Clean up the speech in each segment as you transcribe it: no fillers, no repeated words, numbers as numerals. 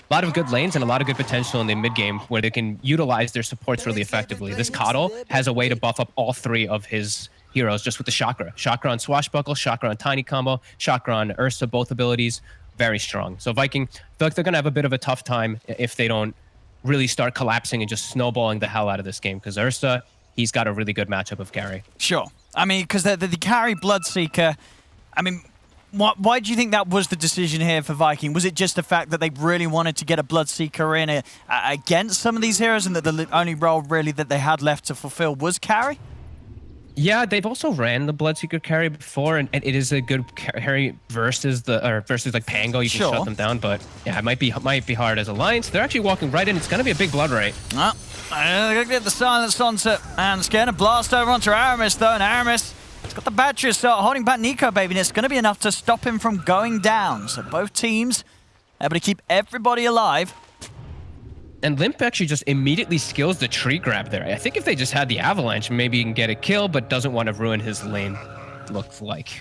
a lot of good lanes and a lot of good potential in the mid game where they can utilize their supports really effectively. This Coddle has a way to buff up all 3 of his heroes just with the Chakra. Chakra on Swashbuckle, Chakra on Tiny Combo, Chakra on Ursa, both abilities, very strong. So Viking, I feel like they're going to have a bit of a tough time if they don't really start collapsing and just snowballing the hell out of this game, because Ursa, he's got a really good matchup of carry. Sure. I mean, because the carry Bloodseeker, I mean, why do you think that was the decision here for Viking? Was it just the fact that they really wanted to get a Bloodseeker in against some of these heroes and that the only role really that they had left to fulfill was carry? Yeah, they've also ran the Bloodseeker carry before, and it is a good carry versus like Pango. You can shut them down, but yeah, it might be hard as Alliance. They're actually walking right in. It's going to be a big blood right. Gonna get the silence onto Anskin. A blast over onto Aramis though, and Aramis has got the battery, so holding back Nico Baby, and it's going to be enough to stop him from going down. So both teams able to keep everybody alive. And Limp actually just immediately skills the tree grab there. I think if they just had the Avalanche, maybe he can get a kill, but doesn't want to ruin his lane, looks like.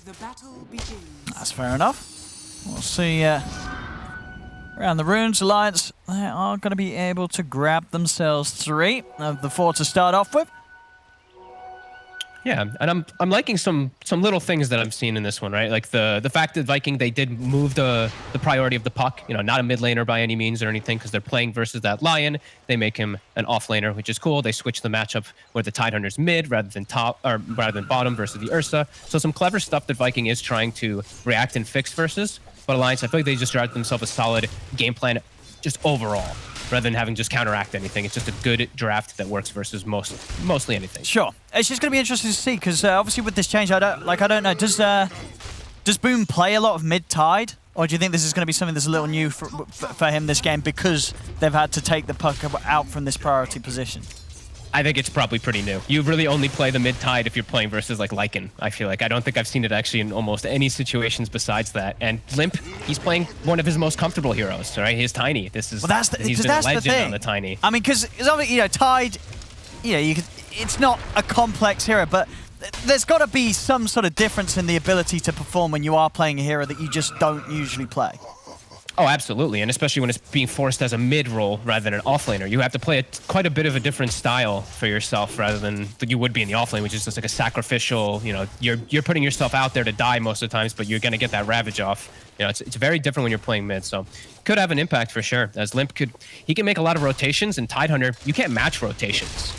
The battle begins. That's fair enough. We'll see around the Runes Alliance, they are going to be able to grab themselves 3 of the 4 to start off with. Yeah, and I'm liking some little things that I'm seeing in this one, right? Like the fact that Viking, they did move the priority of the puck, you know, not a mid laner by any means or anything, because they're playing versus that Lion. They make him an off laner, which is cool. They switch the matchup where the Tidehunter's mid rather than bottom versus the Ursa. So some clever stuff that Viking is trying to react and fix versus. But Alliance, I feel like they just drafted themselves a solid game plan just overall, rather than having just counteract anything. It's just a good draft that works versus mostly anything. Sure. It's just going to be interesting to see, because obviously with this change, I don't know, does Boom play a lot of mid-tide? Or do you think this is going to be something that's a little new for him this game because they've had to take the puck out from this priority position? I think it's probably pretty new. You really only play the mid-tide if you're playing versus like Lycan, I feel like. I don't think I've seen it actually in almost any situations besides that. And Limp, he's playing one of his most comfortable heroes, right? He's Tiny. He's been a legend on the Tiny. I mean, because, you know, Tide, you know, it's not a complex hero, but there's got to be some sort of difference in the ability to perform when you are playing a hero that you just don't usually play. Oh, absolutely, and especially when it's being forced as a mid role rather than an offlaner. You have to play quite a bit of a different style for yourself rather than you would be in the offlane, which is just like a sacrificial, you know, you're putting yourself out there to die most of the times, but you're going to get that Ravage off. You know, it's very different when you're playing mid, so could have an impact for sure. As Limp he can make a lot of rotations, and Tidehunter, you can't match rotations.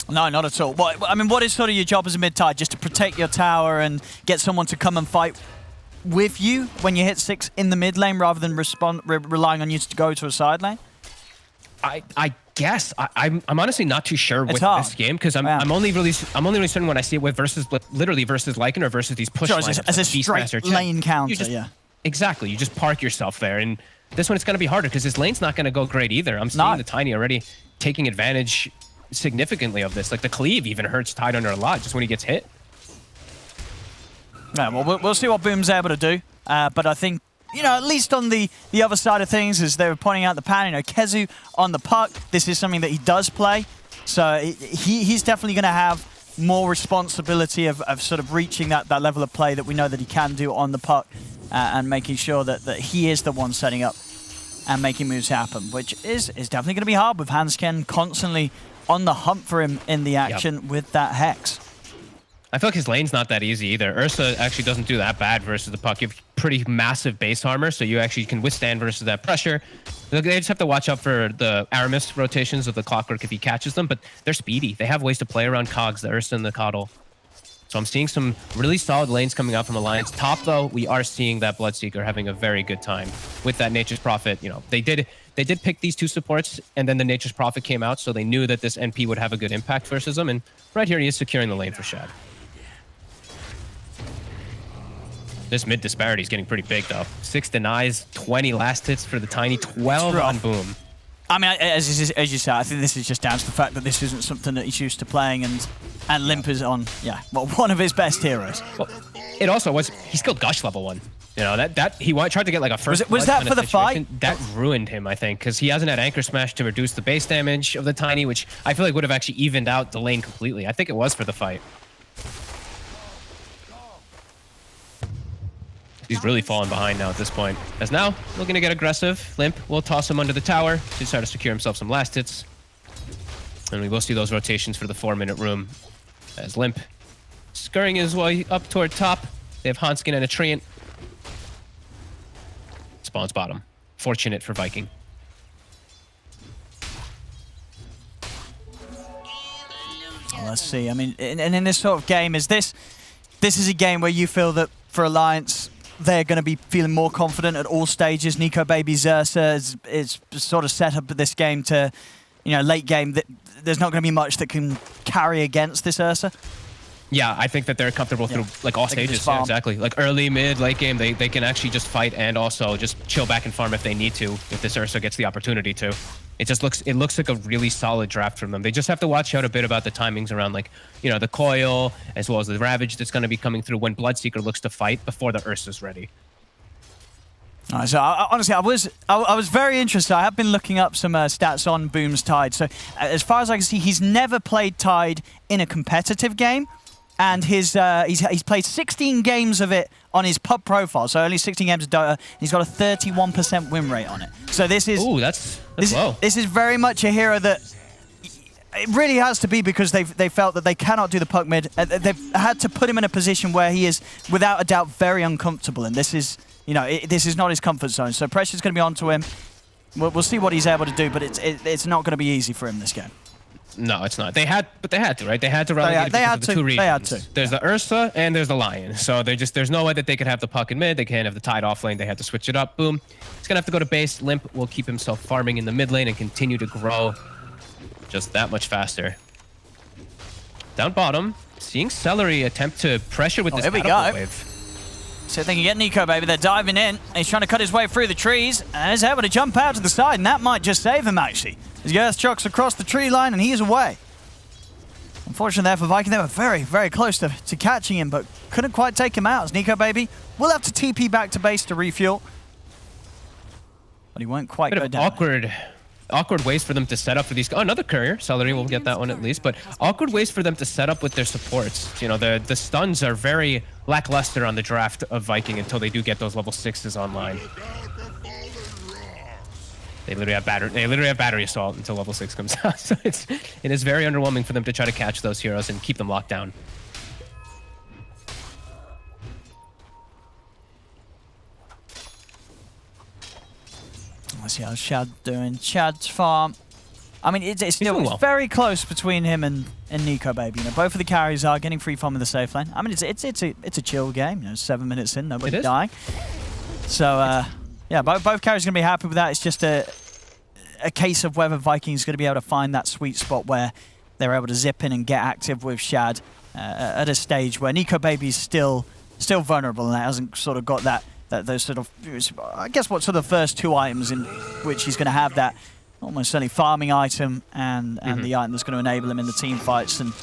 No, not at all. I mean, what is sort of your job as a mid-tide? Just to protect your tower and get someone to come and fight with you when you hit 6 in the mid lane rather than relying on you to go to a side lane? I guess I'm honestly not too sure with hard. this game, because I'm only really certain when I see it with literally versus Lycan or versus these push lines as a straight lane counter. Exactly, you just park yourself there, and this one it's going to be harder because his lane's not going to go great either. I'm seeing the Tiny already taking advantage significantly of this. Like the cleave even hurts Tidehunter a lot just when he gets hit. Yeah, well, we'll see what Boom's able to do. But I think, you know, at least on the other side of things, as they were pointing out the pan, you know, Kezu on the puck, this is something that he does play. So he's definitely going to have more responsibility of sort of reaching that level of play that we know that he can do on the puck and making sure that he is the one setting up and making moves happen, which is definitely going to be hard with Hansken constantly on the hunt for him in the action with that Hex. I feel like his lane's not that easy either. Ursa actually doesn't do that bad versus the puck. You have pretty massive base armor, so you actually can withstand versus that pressure. They just have to watch out for the Aramis rotations of the Clockwork if he catches them, but they're speedy. They have ways to play around Cogs, the Ursa and the Coddle. So I'm seeing some really solid lanes coming out from Alliance. Top, though, we are seeing that Bloodseeker having a very good time with that Nature's Prophet. You know, they did pick these 2 supports, and then the Nature's Prophet came out, so they knew that this NP would have a good impact versus them, and right here he is securing the lane for Shad. This mid disparity is getting pretty big, though. 6 denies, 20 last hits for the Tiny, 12 on Boom. I mean, as you say, I think this is just down to the fact that this isn't something that he's used to playing, and Limp is on, one of his best heroes. Well, it also was, he skilled Gush level 1. You know, he tried to get like a first. Was that for the fight? That ruined him, I think, because he hasn't had Anchor Smash to reduce the base damage of the Tiny, which I feel like would have actually evened out the lane completely. I think it was for the fight. He's really falling behind now at this point. As now, looking to get aggressive. Limp will toss him under the tower to try to secure himself some last hits. And we will see those rotations for the 4-minute room. As Limp scurrying his way up toward top. They have Hanskin and a Treant. Spawns bottom. Fortunate for Viking. Well, let's see. I mean, and in this sort of game, this is a game where you feel that for Alliance, they're going to be feeling more confident at all stages. Nico Baby Xerxes is sort of set up this game to, late game. There's not going to be much that can carry against this Ursa. Yeah, I think that they're comfortable through like all stages. Yeah, exactly. Like early, mid, late game, they can actually just fight and also just chill back and farm if they need to, if this Ursa gets the opportunity to. It looks like a really solid draft from them. They just have to watch out a bit about the timings around like, the coil as well as the Ravage that's going to be coming through when Bloodseeker looks to fight before the Ursa's ready. All right, so honestly, I was very interested. I have been looking up some stats on Boom's Tide. So as far as I can see, he's never played Tide in a competitive game. And he's played 16 games of it on his pub profile, so only 16 games of Dota. And he's got a 31% win rate on it. So this is that's low. This is very much a hero that it really has to be because they felt that they cannot do the puck mid. They've had to put him in a position where he is without a doubt very uncomfortable, and this is this is not his comfort zone. So pressure's going to be onto him. We'll see what he's able to do, but it's not going to be easy for him this game. No, it's not. They had to, right? They had to relegate because of the two regions. They had to. There's the Ursa and there's the Lion. So there's no way that they could have the puck in mid. They can't have the Tide off lane. They had to switch it up. Boom. He's gonna have to go to base. Limp will keep himself farming in the mid lane and continue to grow just that much faster. Down bottom, seeing Celery attempt to pressure with this catapult wave. So they can get Nico, baby. They're diving in. He's trying to cut his way through the trees. And he's able to jump out to the side, and that might just save him, actually. His Earth chucks across the tree line, and he is away. Unfortunately there for Viking, they were very, very close to catching him, but couldn't quite take him out. As Nico, baby will have to TP back to base to refuel. But he won't quite go down. Awkward ways for them to set up for these. Oh, another courier. Celery will get that one at least. But awkward ways for them to set up with their supports. The stuns are very lackluster on the draft of Viking until they do get those level 6s online. They literally have battery assault until level 6 comes out. So it is very underwhelming for them to try to catch those heroes and keep them locked down. Let's see how Shad doing. Shad's farm. I mean, it's very close between him and Nico, baby. Both of the carries are getting free farm in the safe lane. I mean, it's a chill game. 7 minutes in, nobody's dying. So yeah, both carries are gonna be happy with that. It's just a case of whether Vikings going to be able to find that sweet spot where they're able to zip in and get active with Shad at a stage where Nico Baby's still vulnerable and hasn't sort of got those sort of, I guess, what sort of first 2 items in which he's going to have that almost certainly farming item and the item that's going to enable him in the team fights and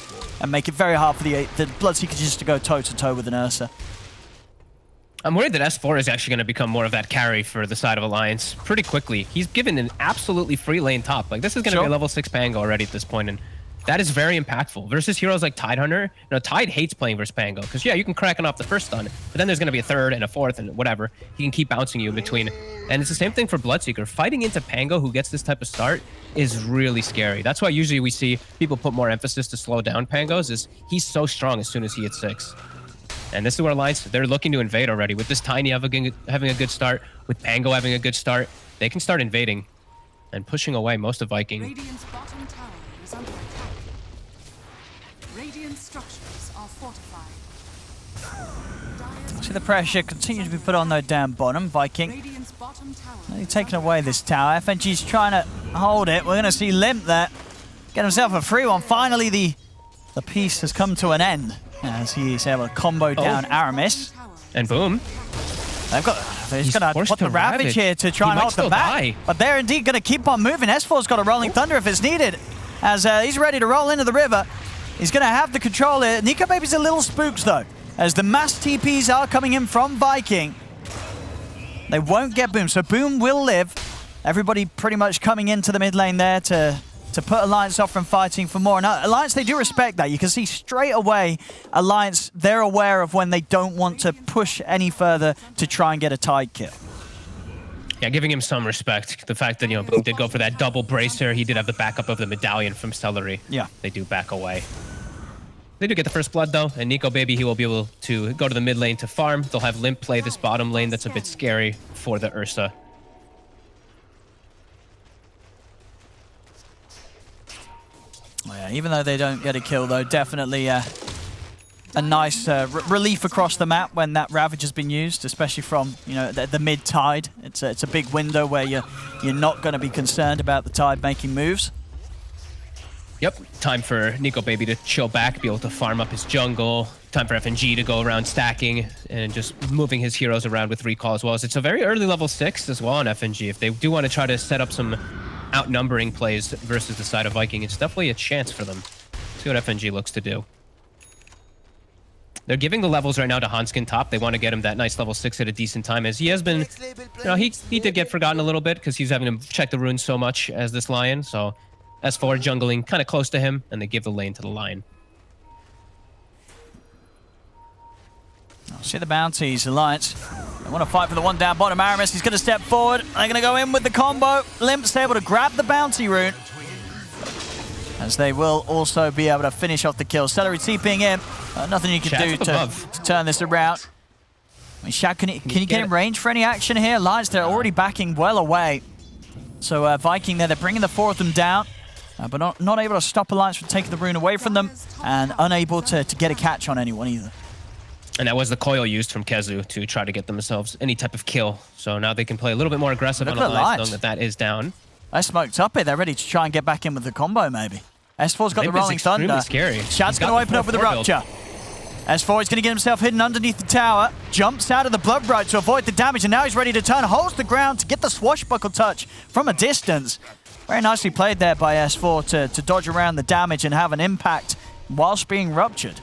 make it very hard for the Bloodseeker just to go toe-to-toe with an Ursa. I'm worried that S4 is actually going to become more of that carry for the side of Alliance pretty quickly. He's given an absolutely free lane top. Like, this is going to be a level 6 Pango already at this point, and that is very impactful. Versus heroes like Tidehunter, Tide hates playing versus Pango, because yeah, you can crack him off the first stun, but then there's going to be a third and a fourth and whatever. He can keep bouncing you in between. And it's the same thing for Bloodseeker. Fighting into Pango, who gets this type of start, is really scary. That's why usually we see people put more emphasis to slow down Pangos, is he's so strong as soon as he hits 6. And this is where Alliance, they're looking to invade already. With this Tiny having a good start, with Pango having a good start, they can start invading and pushing away most of Viking. Radiant's bottom tower is under attack. Radiant structures are fortified. See the pressure continue to be put on though down bottom. Viking Radiant's bottom tower they're taking away this tower. FNG's trying to hold it. We're going to see Limp there get himself a free one. Finally, the piece has come to an end as he's able to combo down Aramis. And boom. They're just going to put the Ravage here to try and hold them back. But they're indeed going to keep on moving. S4's got a Rolling Thunder if it's needed. As he's ready to roll into the river. He's going to have the control here. Nico Baby's a little spooked though, as the mass TPs are coming in from Viking. They won't get Boom, so Boom will live. Everybody pretty much coming into the mid lane there to to put Alliance off from fighting for more. Now, Alliance, they do respect that. You can see straight away, Alliance, they're aware of when they don't want to push any further to try and get a tide kill. Yeah, giving him some respect. The fact that, you know, Boom did go for that double bracer. He did have the backup of the medallion from Celery. Yeah. They do back away. They do get the first blood, though, and Nico Baby, he will be able to go to the mid lane to farm. They'll have Limp play this bottom lane. That's a bit scary for the Ursa. Well, yeah, even though they don't get a kill, though, definitely a nice relief across the map when that Ravage has been used, especially from, you know, the mid tide. It's a big window where you're not going to be concerned about the tide making moves. Yep, time for Nico Baby to chill back, be able to farm up his jungle. Time for FNG to go around stacking and just moving his heroes around with recall as well. It's a very early level 6 as well on FNG. If they do want to try to set up some outnumbering plays versus the side of Viking, it's definitely a chance for them. See what FNG looks to do. They're giving the levels right now to Hanskin top. They want to get him that nice level 6 at a decent time, as he has been, you know, he did get forgotten a little bit because he's having to check the runes so much as this Lion. So S4 jungling kind of close to him, and they give the lane to the Lion. See the bounties, Alliance. They want to fight for the one down bottom. Aramis, he's going to step forward. They're going to go in with the combo. Limp's able to grab the bounty rune, as they will also be able to finish off the kill. Celery TPing in. Nothing you can do to turn this around. I mean, Shad, can you get in range for any action here? Alliance, they're already backing well away. So Viking there, they're bringing the 4 of them down, but not able to stop Alliance from taking the rune away from them, and unable to get a catch on anyone either. And that was the coil used from Kezu to try to get themselves any type of kill. So now they can play a little bit more aggressive on Alliance, knowing that is down. They smoked up it. They're ready to try and get back in with the combo, maybe. S4's got the Rolling Thunder. Scary. Shad's going to open up with the Rupture. S4 is going to get himself hidden underneath the tower. Jumps out of the Blood Bright to avoid the damage, and now he's ready to turn. Holds the ground to get the swashbuckle touch from a distance. Very nicely played there by S4 to dodge around the damage and have an impact whilst being ruptured.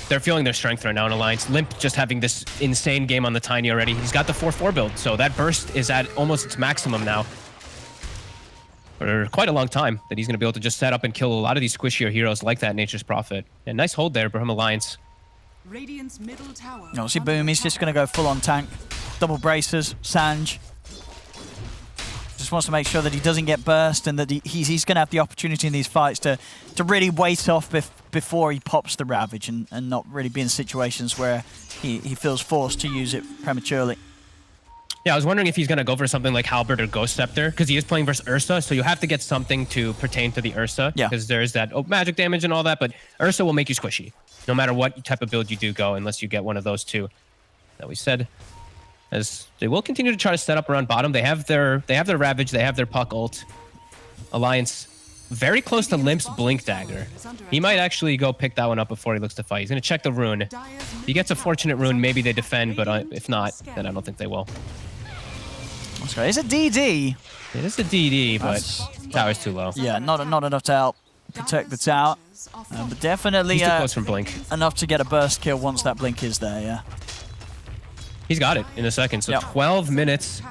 They're feeling their strength right now in Alliance. Limp just having this insane game on the Tiny already. He's got the 4-4 build, so that burst is at almost its maximum now. For quite a long time, that he's going to be able to just set up and kill a lot of these squishier heroes like that Nature's Prophet. And nice hold there from Alliance. Radiant's middle tower. No, see Boom, he's just going to go full on tank. Double bracers, Sanj. Just wants to make sure that he doesn't get burst and that he's going to have the opportunity in these fights to really wait off before he pops the Ravage and not really be in situations where he feels forced to use it prematurely. Yeah, I was wondering if he's going to go for something like Halberd or Ghost Scepter, because he is playing versus Ursa, so you have to get something to pertain to the Ursa, because there's that magic damage and all that, but Ursa will make you squishy, no matter what type of build you do go, unless you get one of those two that we said. As they will continue to try to set up around bottom. They have their Ravage, they have their Puck ult. Alliance very close to Limp's Blink Dagger. He might actually go pick that one up before he looks to fight. He's going to check the rune. If he gets a fortunate rune, maybe they defend, but if not, then I don't think they will. It's a DD. It is a DD, but tower's too low. Yeah, not enough to help protect the tower. But definitely he's too close from Blink. Enough to get a burst kill once that Blink is there, yeah. He's got it in a second. So 12 minutes,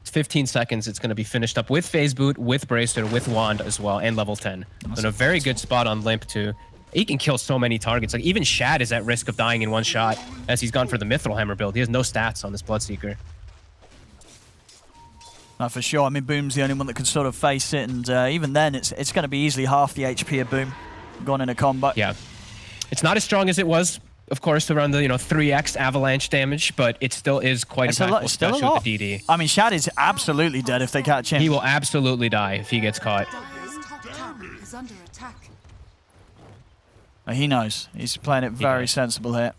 15 seconds, it's going to be finished up with Phase Boot, with Bracer, with Wand as well, and level 10. So in a very good spot on Limp too. He can kill so many targets. Like even Shad is at risk of dying in one shot as he's gone for the Mithril Hammer build. He has no stats on this Bloodseeker. No, for sure. I mean, Boom's the only one that can sort of face it, and even then, it's going to be easily half the HP of Boom gone in a combat. Yeah, it's not as strong as it was, of course, around the 3x avalanche damage, but it still is quite impactful, especially with the DD. I mean, Shad is absolutely dead if they catch him. He will absolutely die if he gets caught. He knows. He's playing it very sensible here.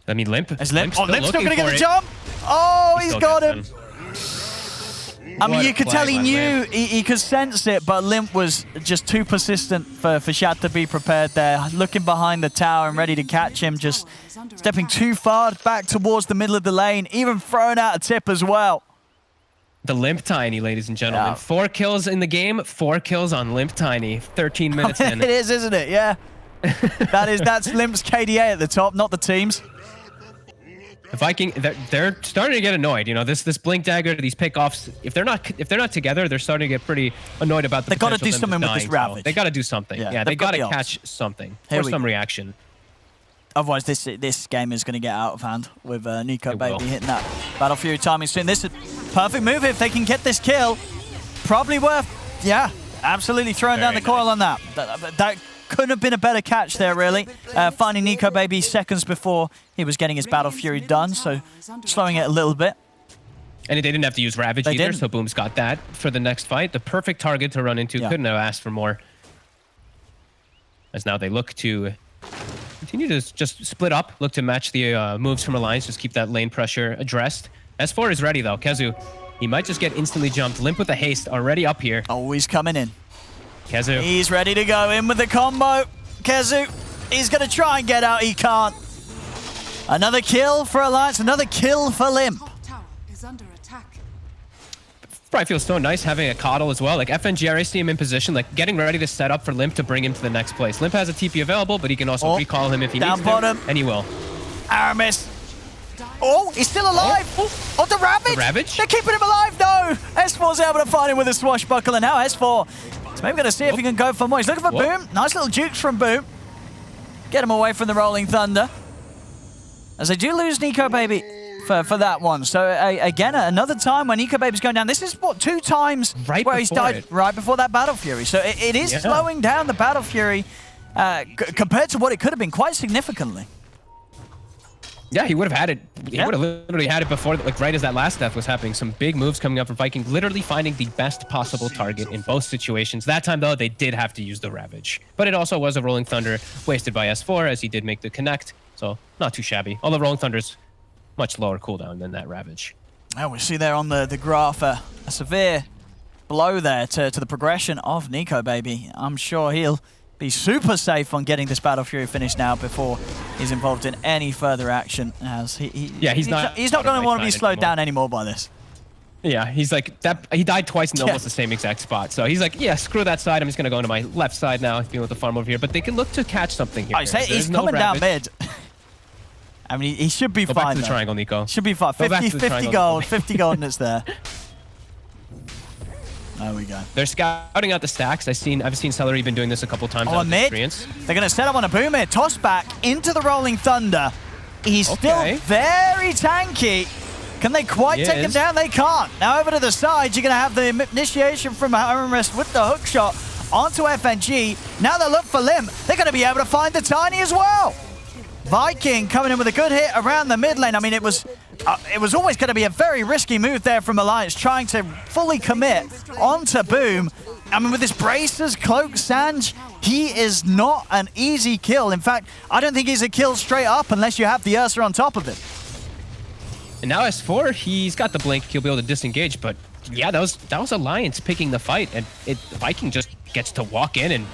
I mean, Limp. Limp's still going to get the jump. Oh, he's got him. I mean, you could tell he knew, he could sense it, but Limp was just too persistent for Shad to be prepared there. Looking behind the tower and ready to catch him, just stepping too far back towards the middle of the lane, even throwing out a tip as well. The Limp Tiny, ladies and gentlemen. Yeah. 4 kills in the game, 4 kills on Limp Tiny. 13 minutes in. It is, isn't it? Yeah. That's Limp's KDA at the top, not the team's. Viking, they're starting to get annoyed. You know, this blink dagger, these pickoffs. If they're not together, they're starting to get pretty annoyed about the. They got to do potential of them something with just this dying, ravage. so they got to do something. Yeah, they got to catch something or some reaction. Otherwise, this game is going to get out of hand with Nico It Baby will. hitting that Battle Fury timing soon. This is perfect move if they can get this kill. Probably worth, yeah, absolutely throwing down the coil on that. That couldn't have been a better catch there, really. Finding Nico Baby seconds before he was getting his Battle Fury done, so slowing it a little bit. And they didn't have to use Ravage either, so Boom's got that for the next fight. The perfect target to run into. Couldn't have asked for more. As now they look to continue to just split up, look to match the moves from Alliance, just keep that lane pressure addressed. S4 is ready though. Kezu, he might just get instantly jumped. Limp with the haste already up here. Oh, he's coming in. Kezu. He's ready to go in with the combo. Kezu, he's going to try and get out. He can't. Another kill for Alliance, another kill for Limp. Top tower is under attack. Probably feels so nice having a coddle as well. Like FNGRA see him in position, like getting ready to set up for Limp to bring him to the next place. Limp has a TP available, but he can also recall him if he needs to, and he will. Aramis. Oh, he's still alive. Oh, the Ravage. The Ravage? They're keeping him alive. No. S4's able to find him with a swashbuckler. Now S4 is maybe going to see if he can go for more. He's looking for Boom. Nice little jukes from Boom. Get him away from the Rolling Thunder. As they do lose Nico Baby for that one. So again, another time when Nico Baby's going down. This is what, 2 times where he's died right before that Battle Fury. So it is slowing down the Battle Fury compared to what it could have been quite significantly. Yeah, he would have had it. He would have literally had it before, like right as that last death was happening. Some big moves coming up from Viking, literally finding the best possible target in both situations. That time, though, they did have to use the Ravage. But it also was a Rolling Thunder wasted by S4 as he did make the connect. So not too shabby. Although Rolling Thunder's much lower cooldown than that Ravage. Well, we see there on the graph a severe blow there to the progression of Nico Baby. I'm sure he'll be super safe on getting this Battle Fury finished now before he's involved in any further action. As he's not going to want to be slowed down anymore by this. Yeah, he's like that. He died twice in almost the same exact spot. So he's like, yeah, screw that side. I'm just going to go into my left side now, dealing with the farm over here. But they can look to catch something here. He's coming down mid. I mean, he should be fine. Go back to the triangle, Nico. Should be fine. 50 gold, 50 gold, and it's there. There we go. They're scouting out the stacks. I've seen Celery been doing this a couple times. On mid, they're going to set up on a Boom here. Toss back into the Rolling Thunder. He's still very tanky. Can they quite take him down? They can't. Now over to the side, you're going to have the initiation from Aramis with the hook shot onto FNG. Now they'll look for Limp. They're going to be able to find the Tiny as well. Viking coming in with a good hit around the mid lane. I mean, it was always going to be a very risky move there from Alliance, trying to fully commit onto Boom. I mean, with his braces, cloak, Sanj, he is not an easy kill. In fact, I don't think he's a kill straight up unless you have the Ursa on top of it. And now S4, he's got the blink. He'll be able to disengage. But yeah, that was Alliance picking the fight, and Viking just gets to walk in and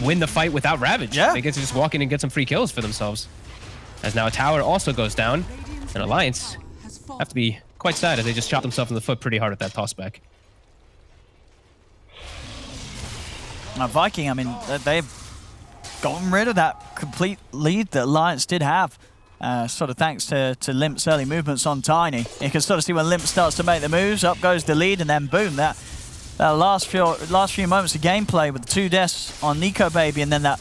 win the fight without Ravage. They get to just walk in and get some free kills for themselves. As now a tower also goes down, and Alliance have to be quite sad as they just shot themselves in the foot pretty hard at that tossback. Now Viking, I mean, they've gotten rid of that complete lead that Alliance did have. Sort of thanks to Limp's early movements on Tiny. You can sort of see when Limp starts to make the moves, up goes the lead, and then boom, that last few moments of gameplay with the 2 deaths on Nico Baby, and then that,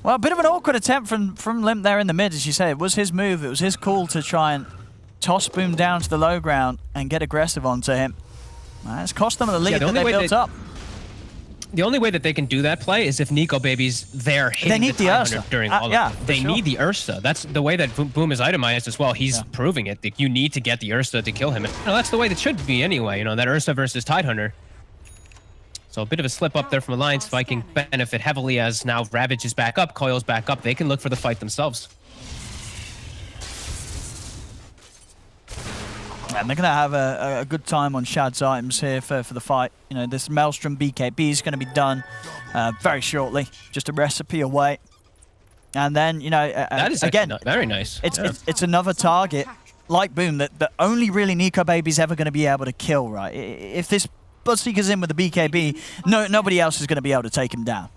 well, a bit of an awkward attempt from Limp there in the mid, as you say. It was his move, it was his call to try and toss Boom down to the low ground and get aggressive onto him. It's cost them the lead that they built up. The only way that they can do that play is if Nico Baby's there hitting the Ursa during all of it. They need the Ursa. That's the way that Boom is itemized as well. He's proving it. You need to get the Ursa to kill him. And, that's the way that should be anyway, that Ursa versus Tidehunter. So a bit of a slip up there from Alliance. Viking benefit heavily as now Ravage is back up, Coil's back up. They can look for the fight themselves. And they're going to have a good time on Shad's items here for the fight. This Maelstrom BKB is going to be done very shortly. Just a recipe away. And then, that is again very nice. It's another target like Boom that only really Nico Baby's ever going to be able to kill, right? If this Bloodseeker's in with the BKB, nobody else is going to be able to take him down.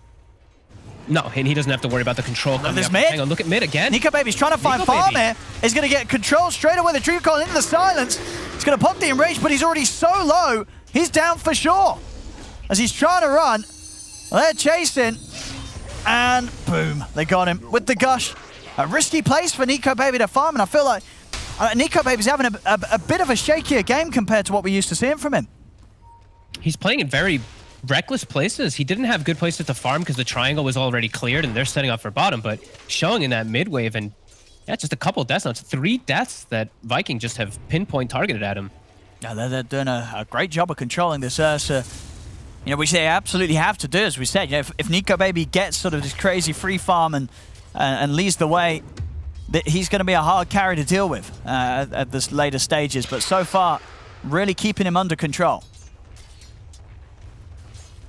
No, and he doesn't have to worry about the control coming there's up. mid. Hang on, look at mid again. Nico Baby's trying to find Nico farm Baby. here. He's going to get control straight away. The Dream Coil into the silence. He's going to pop the enrage, but he's already so low. He's down for sure. As he's trying to run, they're chasing. And boom, they got him with the gush. A risky place for Nico Baby to farm, and I feel like Nico Baby's having a bit of a shakier game compared to what we used to seeing from him. He's playing in very reckless places. He didn't have good places to farm because the triangle was already cleared and they're setting up for bottom, but showing in that mid wave and just a couple of deaths now. It's 3 deaths that Viking just have pinpoint targeted at him. Yeah, they're doing a great job of controlling this Ursa. You know, which they absolutely have to do, as we said. You know, if Nico Baby gets sort of this crazy free farm and leads the way, he's going to be a hard carry to deal with at this later stages. But so far, really keeping him under control.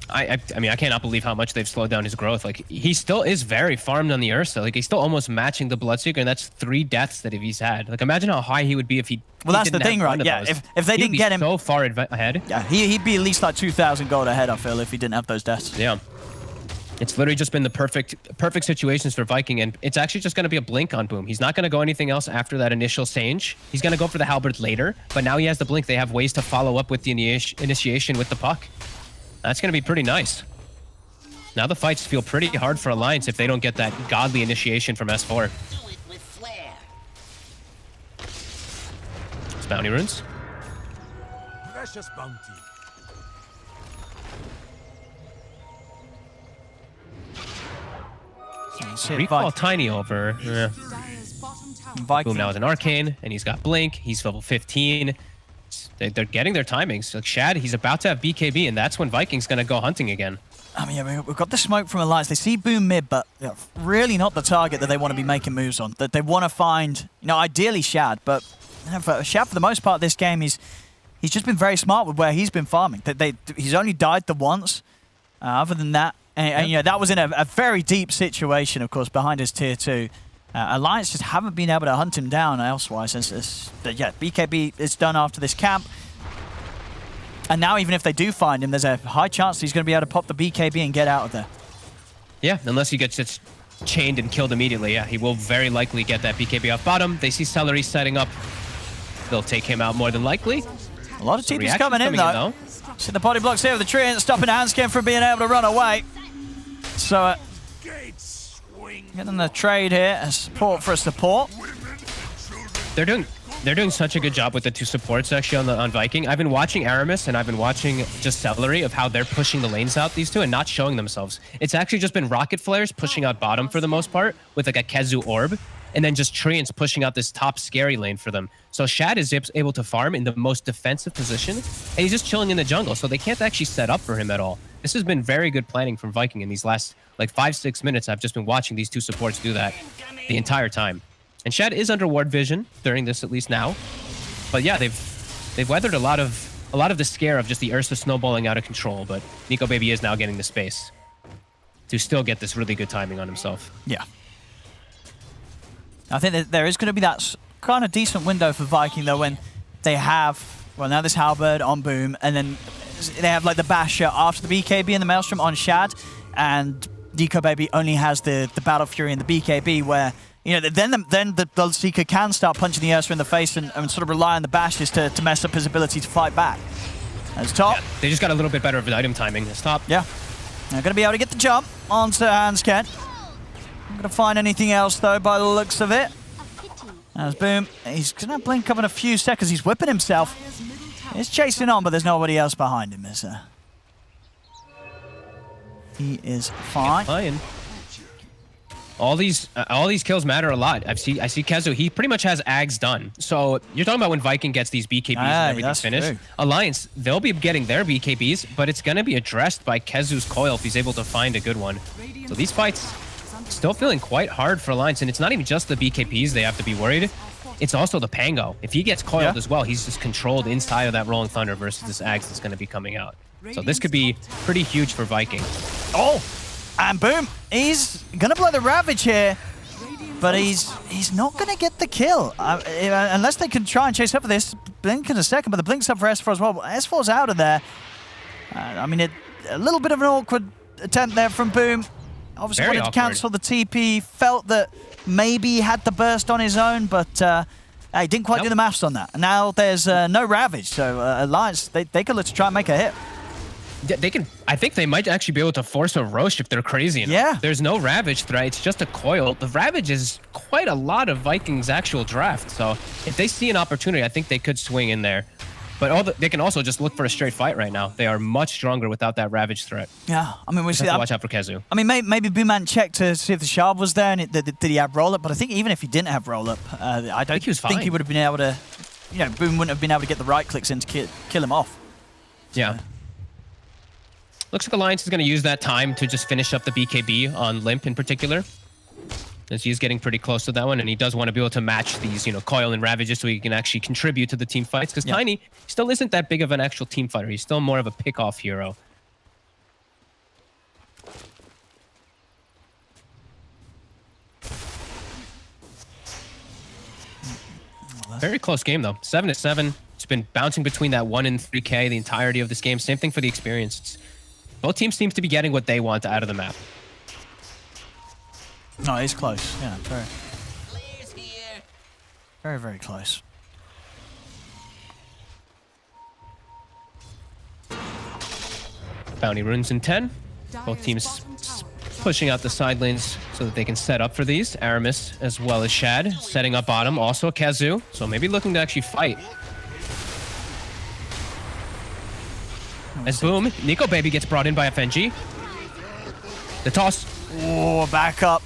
I mean, I cannot believe how much they've slowed down his growth. Like, he still is very farmed on the Ursa. Like, he's still almost matching the Bloodseeker, and that's 3 deaths that he's had. Like, imagine how high he would be if he Well, that's the thing, right? Yeah, if they didn't get him so far ahead. Yeah, he'd be at least like 2,000 gold ahead, I feel, if he didn't have those deaths. Yeah. It's literally just been the perfect situations for Viking, and it's actually just going to be a blink on Boom. He's not going to go anything else after that initial Sage. He's going to go for the Halberd later, but now he has the blink. They have ways to follow up with the initiation with the puck. That's going to be pretty nice. Now the fights feel pretty hard for Alliance if they don't get that godly initiation from S4. Do it with flair. It's bounty runes. Precious bounty. Recall Tiny over. Yeah. Dire's bottom tower Viking. Boom now with an Arcane, and he's got Blink. He's level 15. They're getting their timings. Like Shad, he's about to have BKB, and that's when Viking's going to go hunting again. I mean, yeah, we've got the smoke from Alliance. They see Boom mid, but you know, really not the target that they want to be making moves on. That they want to find, you know, ideally Shad, but you know, for Shad, for the most part, this game, he's just been very smart with where he's been farming. He's only died the once. Other than that, and you know, that was in a very deep situation, of course, behind his tier 2. Alliance just haven't been able to hunt him down elsewise. Yeah, BKB is done after this camp. And now even if they do find him, there's a high chance he's going to be able to pop the BKB and get out of there. Yeah, unless he gets just chained and killed immediately. Yeah, he will very likely get that BKB off bottom. They see Celery setting up. They'll take him out more than likely. A lot of TPs Reaction's coming in, though. See the body blocks here with the tree and stopping Handskin from being able to run away. So, getting the trade here as support for a support. They're doing such a good job with the 2 supports actually on Viking. I've been watching Aramis and I've been watching just Celery of how they're pushing the lanes out, these 2, and not showing themselves. It's actually just been Rocket Flares pushing out bottom for the most part with like a Kezu Orb, and then just Treants pushing out this top scary lane for them. So Shad is able to farm in the most defensive position, and he's just chilling in the jungle, so they can't actually set up for him at all. This has been very good planning from Viking in these last like 5-6 minutes. I've just been watching these 2 supports do that the entire time. And Shad is under ward vision during this, at least now. But yeah, they've weathered a lot of the scare of just the Ursa snowballing out of control. But Nico Baby is now getting the space to still get this really good timing on himself. Yeah. I think that there is going to be that kind of decent window for Viking, though, when they have, well, now this Halberd on Boom, and then they have like the Basher after the BKB and the Maelstrom on Shad, and Nico Baby only has the Battle Fury and the BKB, where, you know, then the Bloodseeker can start punching the Ursa in the face and sort of rely on the bashes to mess up his ability to fight back. As top. Yeah, they just got a little bit better of item timing. As top. Yeah. They're going to be able to get the jump onto Handskin. Not going to find anything else, though, by the looks of it. As Boom, he's going to blink up in a few seconds. He's whipping himself. He's chasing on, but there's nobody else behind him, is there? He is fine. All these kills matter a lot. I see Kezu. He pretty much has Ags done. So you're talking about when Viking gets these BKBs and everything's finished. True. Alliance, they'll be getting their BKBs, but it's going to be addressed by Kezu's coil if he's able to find a good one. So these fights still feeling quite hard for Alliance, and it's not even just the BKBs they have to be worried. It's also the Pango. If he gets coiled as well, he's just controlled inside of that Rolling Thunder versus this Ags that's going to be coming out. So this could be pretty huge for Viking. Oh! And Boom, he's going to blow the Ravage here, but he's not going to get the kill. Unless they can try and chase up for this. Blink in a second, but the Blink's up for S4 as well. S4's out of there. I mean, a little bit of an awkward attempt there from Boom. obviously Very wanted to awkward. cancel the TP, felt that maybe he had the burst on his own, but he didn't quite do the maths on that. And now there's no Ravage, so Alliance, they could look to try and make a hit. Yeah, they can. I think they might actually be able to force a Roche if they're crazy enough. Yeah. There's no Ravage threat. It's just a coil. The Ravage is quite a lot of Vikings' actual draft. So if they see an opportunity, I think they could swing in there. But they can also just look for a straight fight right now. They are much stronger without that Ravage threat. Yeah, I mean, we Just see have to that. watch out for Kezu. I mean, maybe Boomman checked to see if the shard was there, and did he have roll-up? But I think even if he didn't have roll-up, I don't he was think fine. he would have been able to, you know, Boom wouldn't have been able to get the right clicks in to kill him off. Yeah. Looks like Alliance is going to use that time to just finish up the BKB on Limp in particular. As he's getting pretty close to that one, and he does want to be able to match these, you know, Coil and Ravages so he can actually contribute to the team fights. Because Tiny still isn't that big of an actual team fighter. He's still more of a pick-off hero. Very close game, though. 7-7. It's been bouncing between that 1 and 3K the entirety of this game. Same thing for the experience. Both teams seem to be getting what they want out of the map. No, he's close. Yeah, very, very close. Bounty runes in 10. Both teams pushing out the side lanes so that they can set up for these. Aramis as well as Shad setting up bottom. Also Kezu, so maybe looking to actually fight. As Boom, Nico Baby gets brought in by FNG. The toss. Oh, back up.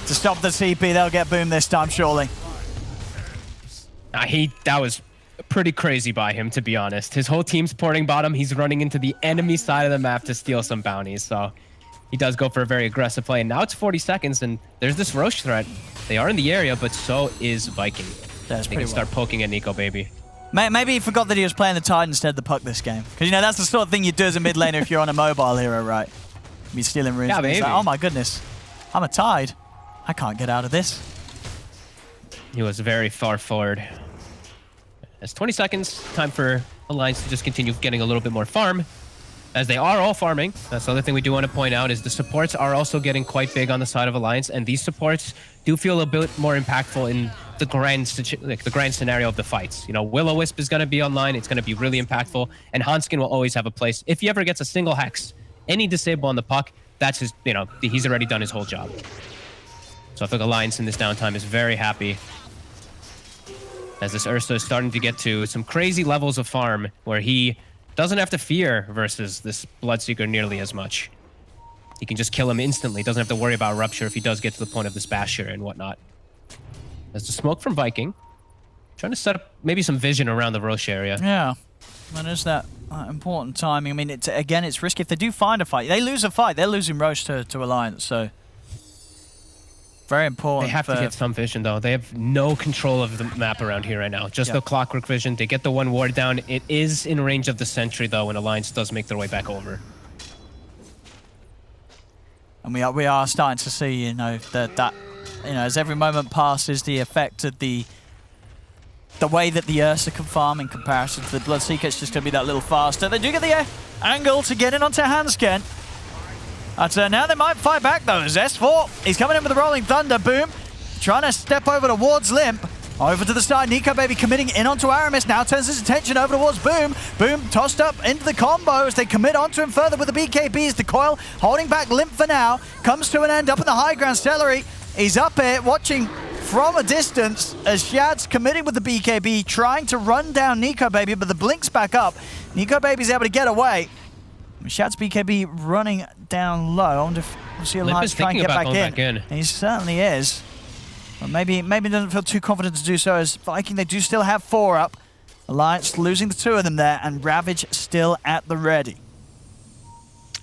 To stop the TP, they'll get Boom this time, surely. That was pretty crazy by him, to be honest. His whole team's porting bottom. He's running into the enemy side of the map to steal some bounties. So he does go for a very aggressive play. And now it's 40 seconds, and there's this Roche threat. They are in the area, but so is Viking. That's They pretty can start poking at Nico Baby. Maybe he forgot that he was playing the Tide instead of the Puck this game. Because, you know, that's the sort of thing you do as a mid laner if you're on a mobile hero, right? Be stealing runes. Yeah, It's maybe. like, oh my goodness. I'm a Tide. I can't get out of this. He was very far forward. It's 20 seconds. Time for Alliance to just continue getting a little bit more farm. As they are all farming. That's the other thing we do want to point out is the supports are also getting quite big on the side of Alliance. And these supports do feel a bit more impactful in the grand scenario of the fights. You know, Will-O-Wisp is going to be online. It's going to be really impactful. And Hanskin will always have a place. If he ever gets a single hex, any disable on the puck, that's his, you know, he's already done his whole job. So I think Alliance in this downtime is very happy. As this Ursa is starting to get to some crazy levels of farm where he doesn't have to fear versus this Bloodseeker nearly as much. He can just kill him instantly. Doesn't have to worry about Rupture if he does get to the point of this Basher and whatnot. There's the smoke from Viking. Trying to set up maybe some vision around the Roche area. Yeah. And there's that important timing. I mean, again, it's risky. If they do find a fight, they lose a fight. They're losing Roche to Alliance, so... Very important. They have to get some vision, though. They have no control of the map around here right now. Just the clockwork vision. They get the one ward down. It is in range of the sentry, though, when Alliance does make their way back over. And we are starting to see, you know, that you know, as every moment passes, the effect of the way that the Ursa can farm in comparison to the Bloodseeker, it's just going to be that little faster. They do get the angle to get in onto Hansken. Now they might fight back, though, as S4, he's coming in with the Rolling Thunder. Boom, trying to step over towards Limp. Over to the side, Nico Baby committing in onto Aramis, now turns his attention over towards Boom. Boom tossed up into the combo as they commit onto him further with the BKBs. The Coil holding back Limp for now, comes to an end up in the high ground. Celery, he's up here watching from a distance as Shad's committing with the BKB, trying to run down Nico Baby, but the blink's back up. Nico Baby's able to get away. Shad's BKB running down low. I wonder if we'll see Alliance try and get back in. And he certainly is. But maybe doesn't feel too confident to do so as Viking, they do still have 4 up. Alliance losing the 2 of them there, and Ravage still at the ready.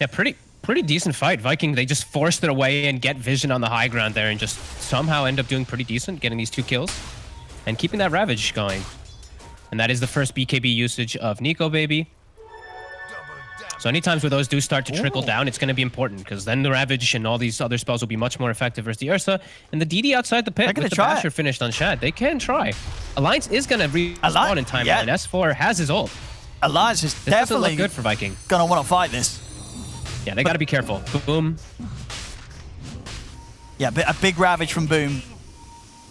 Yeah, pretty decent fight. Viking, they just forced their way and get vision on the high ground there and just somehow end up doing pretty decent, getting these 2 kills and keeping that Ravage going. And that is the first BKB usage of Nico Baby. So any times where those do start to trickle down, it's going to be important because then the Ravage and all these other spells will be much more effective versus the Ursa. And the DD outside the pit with the Basher finished on Shad. They can try. Alliance is going to respawn in time, and S4 has his ult. Alliance is definitely look good for Viking. going to want to fight this. Yeah, they got to be careful. Boom. Yeah, a big Ravage from Boom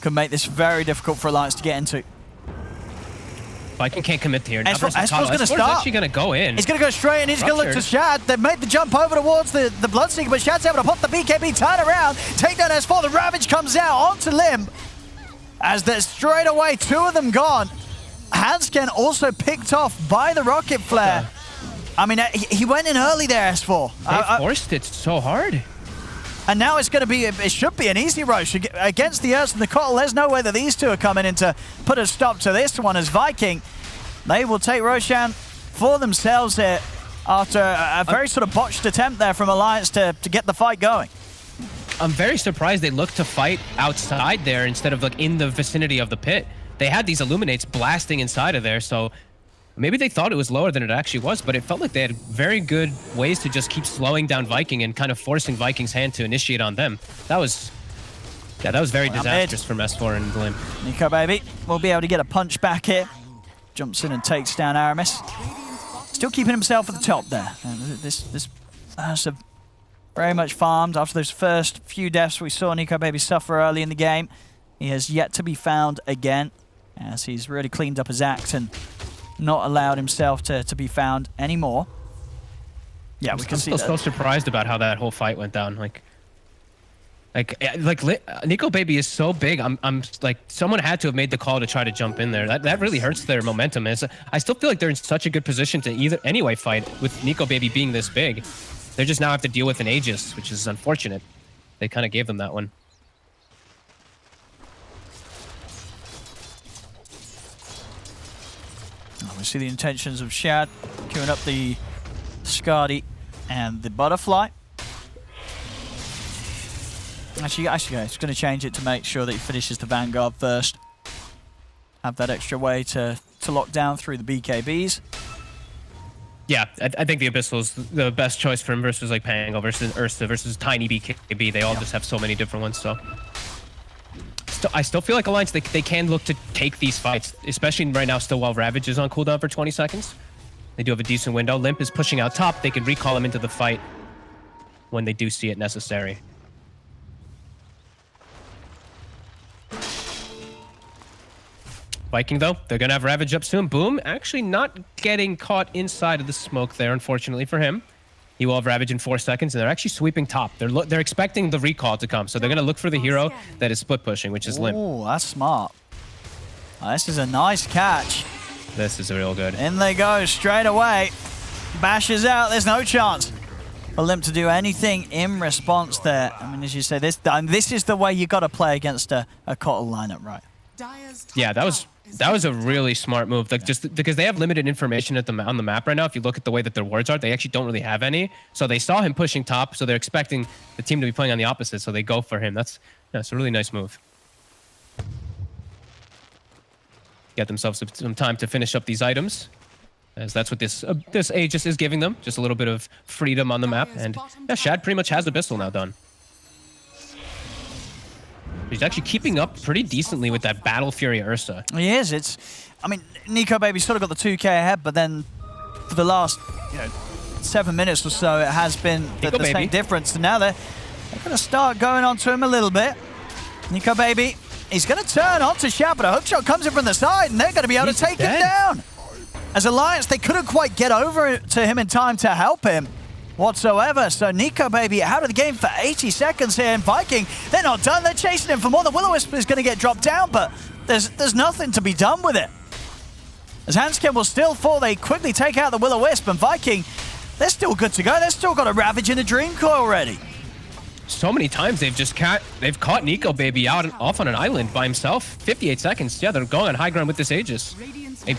could make this very difficult for Alliance to get into. Viking can't commit here. Now S4's going to S4's start. actually going to go in. He's going to go straight and he's going to look to Shad. They've made the jump over towards the Bloodseeker, but Shad's able to pop the BKB, turn around, take down S4. The Ravage comes out onto Limb. As they're straight away, 2 of them gone. Hansken also picked off by the Rocket Flare. I mean, he went in early there, S4. They forced it so hard. And now it's going to be, it should be an easy rush against the Ursa and the Kotl. There's no way that these two are coming in to put a stop to this one as Viking. They will take Roshan for themselves here after a very sort of botched attempt there from Alliance to get the fight going. I'm very surprised they looked to fight outside there instead of like in the vicinity of the pit. They had these Illuminates blasting inside of there, so maybe they thought it was lower than it actually was, but it felt like they had very good ways to just keep slowing down Viking and kind of forcing Viking's hand to initiate on them. That was very disastrous from S4 and Blim. Nico Baby will be able to get a punch back here. Jumps in and takes down Aramis. Still keeping himself at the top there. This Ursa very much farmed after those first few deaths we saw Nico Baby suffer early in the game. He has yet to be found again, as he's really cleaned up his act and not allowed himself to be found anymore. Yeah, we can see that. I'm still so surprised about how that whole fight went down. Like Nico Baby is so big. I'm like, someone had to have made the call to try to jump in there. That really hurts their momentum. I still feel like they're in such a good position to anyway fight with Nico Baby being this big. They just now have to deal with an Aegis, which is unfortunate. They kind of gave them that one. We see the intentions of Shad queuing up the Skadi and the Butterfly. Actually, it's going to change it to make sure that he finishes the Vanguard first. Have that extra way to lock down through the BKBs. Yeah, I think the Abyssal is the best choice for him versus like Pango versus Ursa versus Tiny BKB. They all just have so many different ones, so. I still feel like Alliance, they can look to take these fights, especially right now still while Ravage is on cooldown for 20 seconds. They do have a decent window. Limp is pushing out top. They can recall him into the fight when they do see it necessary. Viking, though, they're going to have Ravage up soon. Boom, actually not getting caught inside of the smoke there, unfortunately for him. He will have Ravage in 4 seconds, and they're actually sweeping top. They're expecting the recall to come, so they're going to look for the hero that is split pushing, which is Limp. Oh, that's smart. Oh, this is a nice catch. This is real good. In they go straight away. Bashes out. There's no chance for Limp to do anything in response there. I mean, as you say, this is the way you got to play against a Kotl lineup, right? Yeah, that was a really smart move. Like, just because they have limited information on the map right now. If you look at the way that their wards are, they actually don't really have any. So they saw him pushing top, so they're expecting the team to be playing on the opposite. So they go for him. That's a really nice move. Get themselves some time to finish up these items, as that's what this Aegis is giving them. Just a little bit of freedom on the map, and yeah, Shad pretty much has Abyssal now done. He's actually keeping up pretty decently with that Battle Fury Ursa. He is. I mean, Nico Baby sort of got the 2k ahead, but then for the last 7 minutes or so, it has been the same difference. And now they're going to start going onto him a little bit. Nico Baby, he's going to turn onto Shad, but a hookshot comes in from the side, and they're going to be able to take him down. As Alliance, they couldn't quite get over to him in time to help him whatsoever. So Nico Baby out of the game for 80 seconds here, and Viking, they're not done. They're chasing him for more. The Will-O-Wisp is going to get dropped down, but there's nothing to be done with it. As Hansken will still fall, they quickly take out the Will-O-Wisp, and Viking, they're still good to go. They've still got a Ravage in the Dream Coil already. So many times they've caught Nico Baby out off on an island by himself. 58 seconds. Yeah, they're going on high ground with this Aegis. A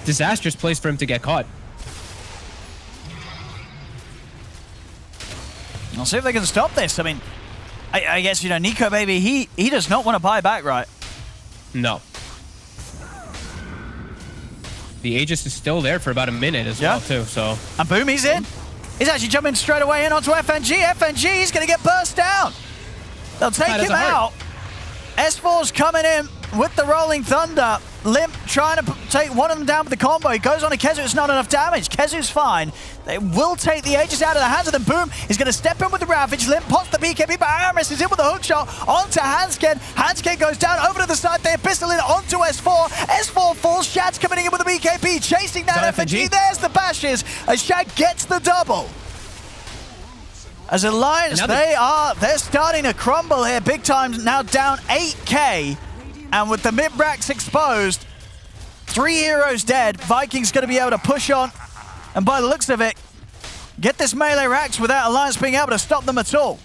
disastrous place for him to get caught. I'll see if they can stop this. I mean, I guess, Nico Baby, he does not want to buy back, right? No. The Aegis is still there for about a minute as well, too, so. And boom, he's in. He's actually jumping straight away in onto FNG. FNG, he's going to get burst down. They'll take him out. S4's coming in with the Rolling Thunder. Limp trying to take one of them down with the combo. He goes on to Kezu. It's not enough damage. Kezu's fine. They will take the Aegis out of the hands of them. Boom. He's going to step in with the Ravage. Limp pots the BKB, but Aramis is in with the hook shot onto Hansken. Hansken goes down over to the side. They Abyssal in onto S4. S4 falls. Shad's coming in with the BKB, chasing that FNG. There's the bashes as Shad gets the double. As Alliance, they're starting to crumble here big time. Now down 8k. And with the mid-racks exposed, 3 heroes dead, Viking's going to be able to push on. And by the looks of it, get this melee racks without Alliance being able to stop them at all.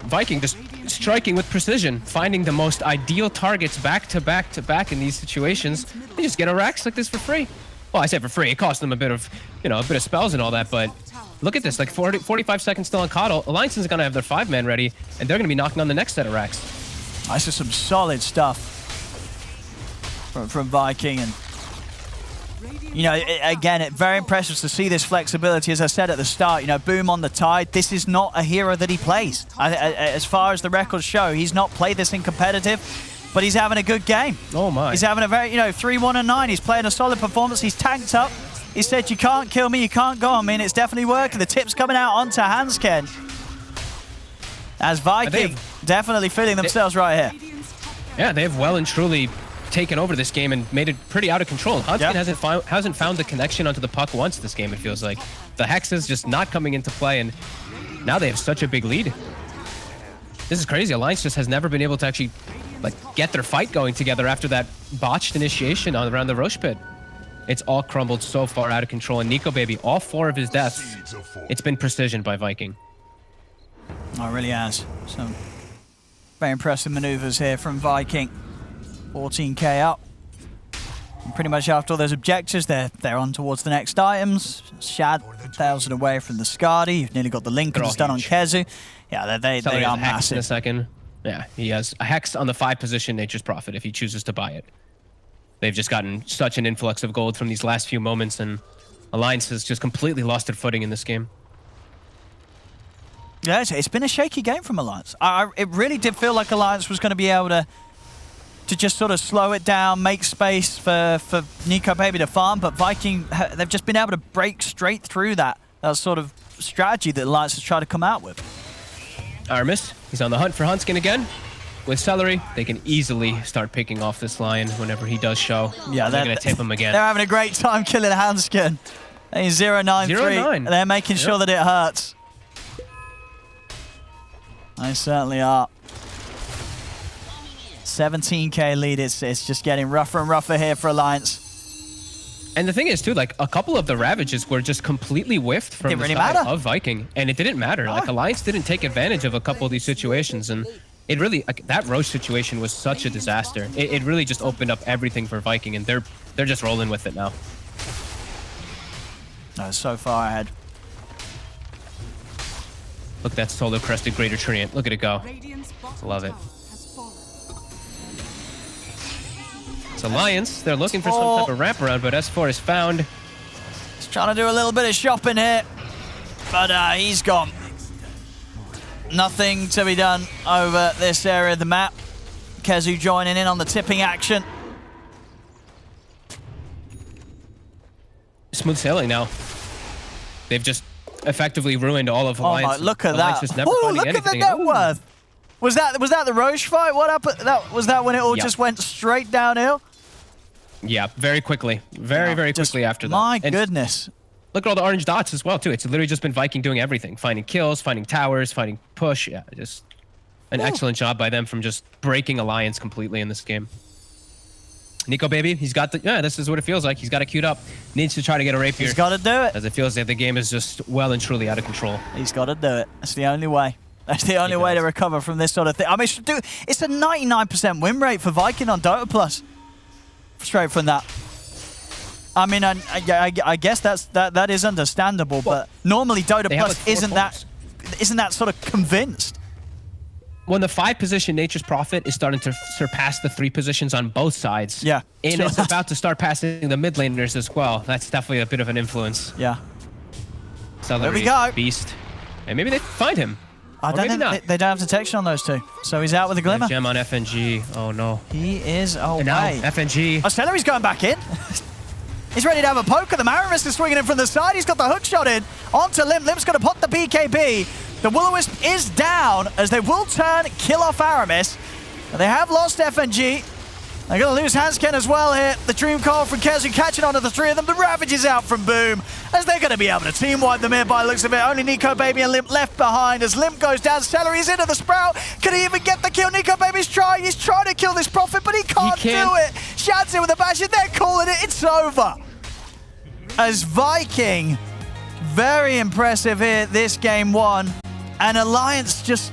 Viking just striking with precision, finding the most ideal targets back to back to back in these situations. They just get a racks like this for free. Well, I say for free. It costs them a bit of, a bit of spells and all that, but look at this, like 45 seconds still on Coddle. Alliance is going to have their 5-man ready, and they're going to be knocking on the next set of racks. This is some solid stuff from Viking, and again, very impressive to see this flexibility. As I said at the start, Boom on the Tide. This is not a hero that he plays. As far as the records show, he's not played this in competitive, but he's having a good game. Oh my! He's having a very 3-1-9. He's playing a solid performance. He's tanked up. He said, "You can't kill me. You can't go on me." And it's definitely working. The tip's coming out onto Hansken. As Viking definitely feeling themselves right here. Yeah, they have well and truly taken over this game and made it pretty out of control. Hansken hasn't found the connection onto the puck once this game, it feels like. The Hex is just not coming into play, and now they have such a big lead. This is crazy. Alliance just has never been able to actually get their fight going together after that botched initiation around the Roche pit. It's all crumbled so far out of control, and Nico Baby, all 4 of his deaths, it's been precision by Viking. Oh, it really has. Some very impressive maneuvers here from Viking. 14k up. And pretty much after all those objectives, they're on towards the next items. Shad 1,000 away from the Skadi. You've nearly got the Lincolns done on Kezu. Yeah, they are massive. In a second. Yeah, he has a Hex on the 5 position, Nature's Prophet, if he chooses to buy it. They've just gotten such an influx of gold from these last few moments, and Alliance has just completely lost their footing in this game. Yeah, it's been a shaky game from Alliance. It really did feel like Alliance was going to be able to just sort of slow it down, make space for Nico Baby to farm, but Viking, they've just been able to break straight through that sort of strategy that Alliance has tried to come out with. Aramis, he's on the hunt for Hansken again. With Celery, they can easily start picking off this Lion whenever he does show. Yeah, they're going to tip him again. They're having a great time killing Hansken. 0-9-3. They're making sure that it hurts. They certainly are. 17k lead. It's just getting rougher and rougher here for Alliance. And the thing is, too, a couple of the Ravages were just completely whiffed from the side of Viking, and it didn't matter. Alliance didn't take advantage of a couple of these situations, and it really, that Roche situation was such a disaster. It really just opened up everything for Viking, and they're just rolling with it now. So far ahead. Look at that Solar Crested Greater Treant. Look at it go. Love it. It's Alliance. They're looking for some type of wraparound, but S4 is found. He's trying to do a little bit of shopping here, but he's gone. Nothing to be done over this area of the map. Kezu joining in on the tipping action. Smooth sailing now. They've just effectively ruined all of Alliance. Oh my, look at that. Ooh, look at the net worth. Was that the Roche fight? What happened? Was that when it all just went straight downhill? Yeah, very quickly. Very quickly after that. My goodness. Look at all the orange dots as well, too. It's literally just been Viking doing everything. Finding kills, finding towers, finding push. Yeah, just an excellent job by them from just breaking Alliance completely in this game. Nico Baby, he's got the... Yeah, this is what it feels like. He's got it queued up. Needs to try to get a rapier. He's got to do it. As it feels like the game is just well and truly out of control. He's got to do it. That's the only way. That's the only way to recover from this sort of thing. I mean, it's a 99% win rate for Viking on Dota+. Straight from that. I mean, I guess that is understandable, but normally Dota+ isn't that sort of convinced. When the 5 position Nature's Prophet is starting to surpass the 3 positions on both sides. Yeah. And it's about to start passing the mid laners as well. That's definitely a bit of an influence. Yeah. Celery, there we go. Beast. And maybe they find him. I Or don't maybe think not. they don't have detection on those two. So he's out with a glimmer. Gem on FNG. Oh no. He is away. And now FNG. Oh, Celery's going back in. He's ready to have a poke at the Aramis is swinging in from the side. He's got the hook shot in onto Limp. Limp's going to pop the BKB. The Will-O-Wisp is down as they will turn, kill off Aramis. They have lost FNG. They're going to lose Hansken as well here. The Dream Call from Kezu catching on to the three of them. The Ravage is out from Boom as they're going to be able to team wipe them here by the looks of it. Only Nico Baby and Limp left behind as Limp goes down. Celery's into the Sprout. Can he even get the kill? Nico Baby's trying. He's trying to kill this Prophet, but he can't do it. Shad's in with a bash and they're calling it. It's over. As Viking, very impressive here this game one. And Alliance just